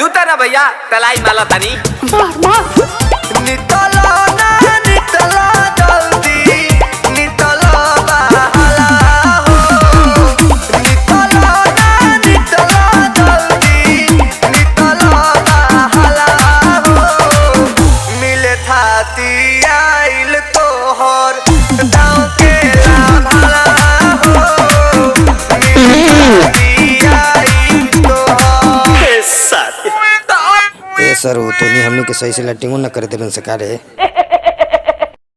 लूटा ना भैया तलाई माला तनी मार मार नितलो ना नितलो जल्दी नितलो बहाला हो नितलो ना नितलो जल्दी नितलो बहाला हो मिले थाती आइल तोहर दाव के लाभाला हो मिले थाती आइल तोहर ए सर वो तो नहीं हमने के सही से लैट्रिंग न करे देबन सका रे।